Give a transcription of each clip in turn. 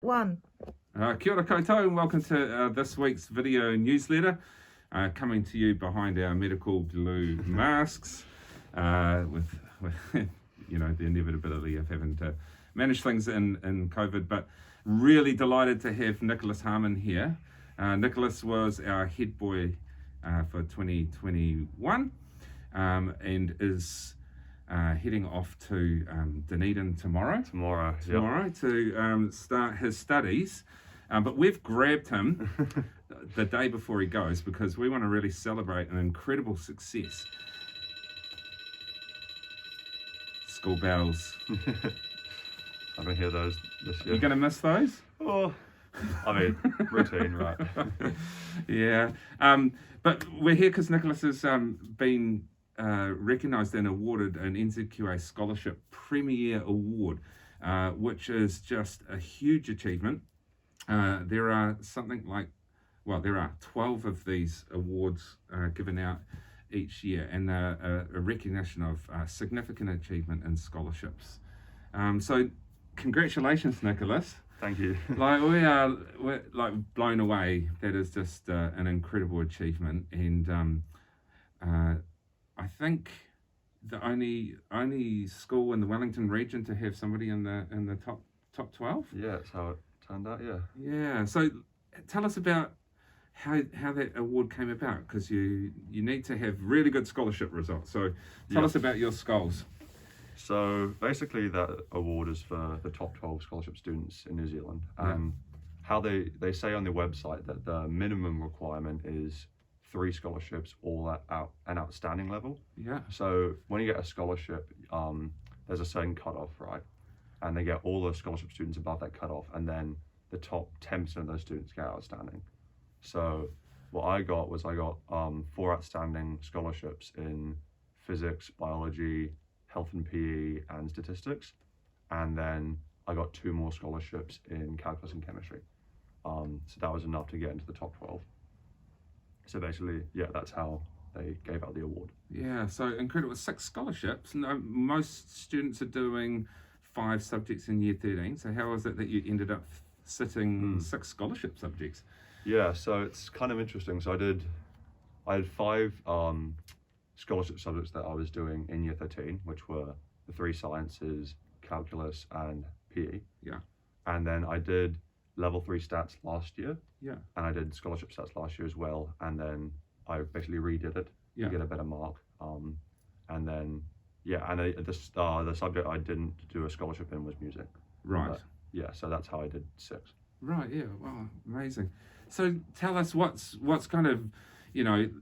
One. Kia ora koutou and welcome to this week's video newsletter, coming to you behind our medical blue masks, with the inevitability of having to manage things in COVID, but really delighted to have Nicholas Harmon here. Nicholas was our head boy for 2021 and is heading off to Dunedin tomorrow to start his studies. But we've grabbed him the day before he goes because we want to really celebrate an incredible success. School bells. I don't hear those this year. You're going to miss those? Oh, I mean, routine, right? Yeah. But we're here because Nicholas has been recognised and awarded an NZQA Scholarship Premier Award, which is just a huge achievement. There are 12 of these awards given out each year, and a recognition of significant achievement in scholarships. So congratulations, Nicholas. Thank you. We're like blown away. That is just an incredible achievement, and I think the only school in the Wellington region to have somebody in the top 12. Yeah, that's how it turned out. Yeah. Yeah. So tell us about how that award came about, because you need to have really good scholarship results. So tell us about your schools. So basically, that award is for the top 12 scholarship students in New Zealand. How they say on their website that the minimum requirement is 3 scholarships, all at an outstanding level. Yeah. So when you get a scholarship, there's a certain cutoff, right? And they get all the scholarship students above that cutoff, and then the top 10% of those students get outstanding. So what I got 4 outstanding scholarships in physics, biology, health and PE, and statistics. And then I got 2 more scholarships in calculus and chemistry. So that was enough to get into the top 12. So basically, yeah, that's how they gave out the award. Yeah, so incredible. 6 scholarships. No, most students are doing 5 subjects in year 13. So how was it that you ended up sitting 6 scholarship subjects? Yeah, so it's kind of interesting. So I had 5 scholarship subjects that I was doing in year 13, which were the 3 sciences, calculus, and PE. Yeah. And then I did level 3 stats last year. Yeah. And I did scholarship stats last year as well. And then I basically redid it to get a better mark. And then, the subject I didn't do a scholarship in was music. Right. But, yeah, so that's how I did 6. Right, yeah, wow, amazing. So tell us what's kind of,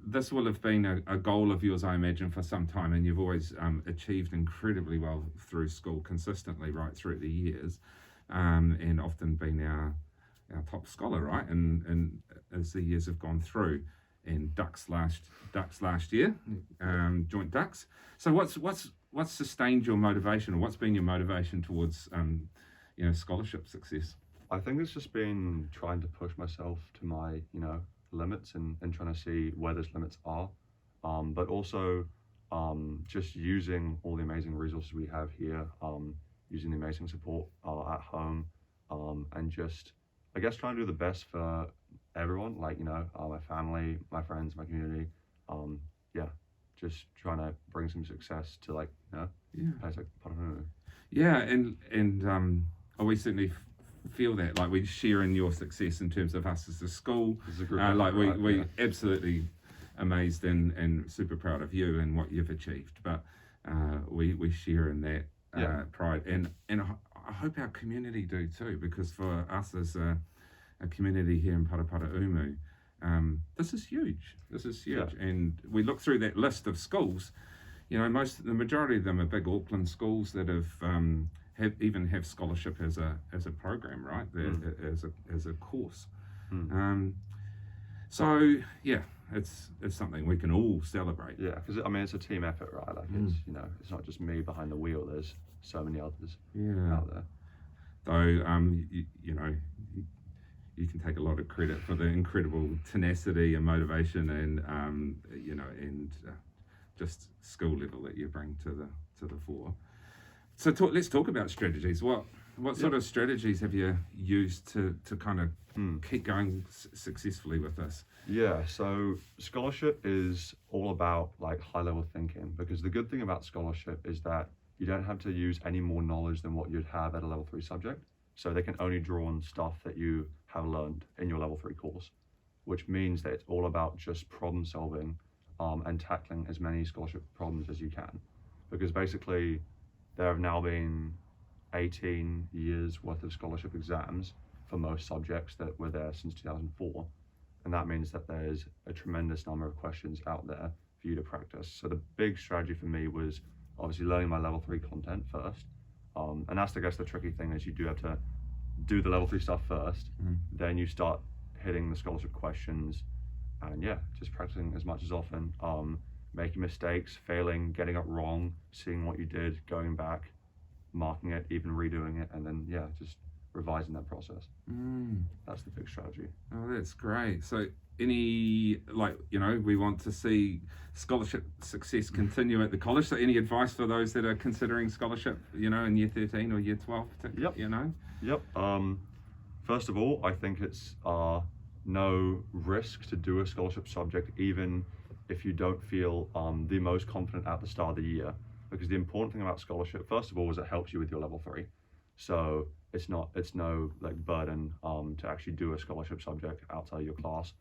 this will have been a goal of yours, I imagine, for some time, and you've always achieved incredibly well through school consistently right through the years, and often been our top scholar, right? And as the years have gone through, and Ducks last year, joint Ducks. So what's sustained your motivation, or what's been your motivation towards scholarship success? I think it's just been trying to push myself to my limits and trying to see where those limits are, but also just using all the amazing resources we have here, using the amazing support at home, and just, I guess, trying to do the best for everyone, like, my family, my friends, my community. Just trying to bring some success to, like, place like Paraparaumu. Yeah, and we certainly feel that, like, we share in your success in terms of us as a school. As a group, we absolutely amazed and super proud of you and what you've achieved, but we share in that pride, and I hope our community do too, because for us as a community here in Paraparaumu, this is huge. And we look through that list of schools. The majority of them are big Auckland schools that have scholarship as a program, right? As a course. So yeah, it's something we can all celebrate. Yeah, because it's a team effort, right? Like it's not just me behind the wheel. There's so many others out there. Though you can take a lot of credit for the incredible tenacity and motivation and just skill level that you bring to the fore. So let's talk about strategies. What What sort of strategies have you used to kind of Hmm. keep going successfully with this? Yeah, so scholarship is all about like high level thinking, because the good thing about scholarship is that you don't have to use any more knowledge than what you'd have at a level 3 subject. So they can only draw on stuff that you have learned in your level 3 course, which means that it's all about just problem solving and tackling as many scholarship problems as you can. Because basically, there have now been 18 years worth of scholarship exams for most subjects that were there since 2004. And that means that there's a tremendous number of questions out there for you to practice. So the big strategy for me was obviously learning my level 3 content first. And that's, I guess, the tricky thing is you do have to do the level 3 stuff first, then you start hitting the scholarship questions, and yeah, just practicing as much as often, making mistakes, failing, getting it wrong, seeing what you did, going back, marking it, even redoing it, and then yeah, just revising that process. That's the big strategy. Oh, that's great. So any, like, you know, we want to see scholarship success continue at the college. So any advice for those that are considering scholarship, you know, in year 13 or year 12, Yep. you know? Yep. First of all, I think it's no risk to do a scholarship subject, even if you don't feel the most confident at the start of the year. Because the important thing about scholarship, first of all, is it helps you with your level 3. So it's no like burden to actually do a scholarship subject outside your class.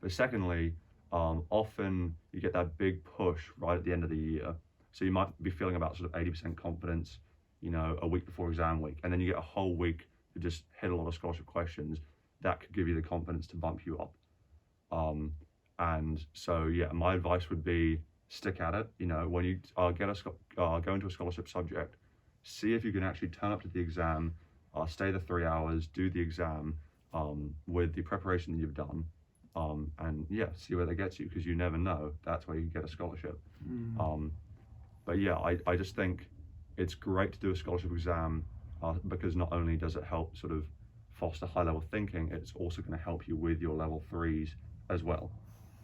But secondly, often you get that big push right at the end of the year. So you might be feeling about sort of 80% confidence, you know, a week before exam week, and then you get a whole week to just hit a lot of scholarship questions. That could give you the confidence to bump you up. And so yeah, my advice would be stick at it. You know, when you go into a scholarship subject, see if you can actually turn up to the exam, stay the 3 hours, do the exam with the preparation that you've done, and yeah, see where that gets you, because you never know. That's where you get a scholarship. But yeah, I just think it's great to do a scholarship exam because not only does it help sort of foster high level thinking, it's also going to help you with your level 3s as well.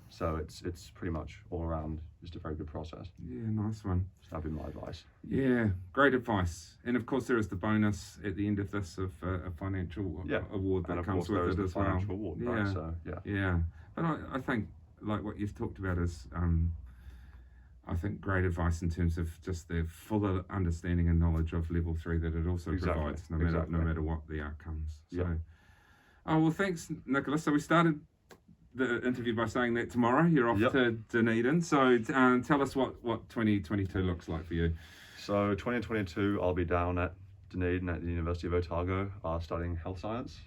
So it's pretty much all around just a very good process. Yeah, nice one. So that'd be my advice. Yeah, great advice. And of course, there is the bonus at the end of this of a financial award that comes with it as well. Financial award, right? Yeah, So yeah. yeah. But I think like what you've talked about is, I think, great advice in terms of just the fuller understanding and knowledge of level 3 that it also provides, no matter what the outcomes. So, oh well, thanks, Nicholas. So we started the interview by saying that tomorrow you're off to Dunedin. So tell us what 2022 looks like for you. So 2022, I'll be down at Dunedin at the University of Otago, studying health science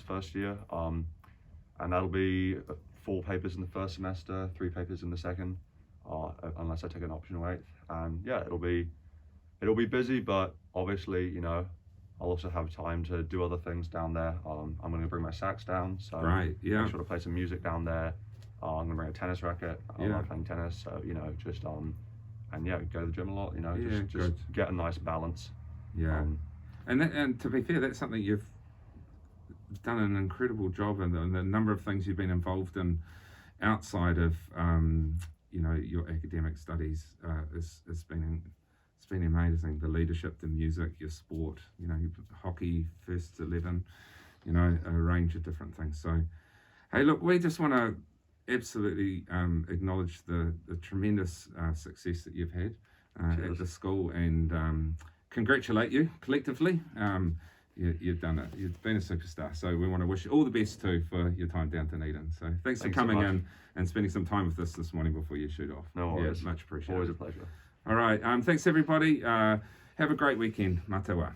first year, and that'll be 4 papers in the first semester, 3 papers in the second, unless I take an optional 8th. And yeah, it'll be busy, but obviously, you know, I'll also have time to do other things down there. I'm going to bring my sax down, so make sure to play some music down there. I'm going to bring a tennis racket. I love playing tennis, so you know, just and yeah, go to the gym a lot. You know, just get a nice balance. Yeah, and to be fair, that's something you've done an incredible job in. The number of things you've been involved in outside of you know, your academic studies has been. It's been amazing. The leadership, the music, your sport, you know, hockey, first 11, you know, a range of different things. So, hey, look, we just want to absolutely acknowledge the tremendous success that you've had at the school, and congratulate you collectively. You've done it. You've been a superstar. So we want to wish you all the best too for your time down to Dunedin. So thanks for coming in and spending some time with us this morning before you shoot off. No worries. Yeah, much appreciated. Always a pleasure. All right. Thanks, everybody. Have a great weekend. Mā te wā.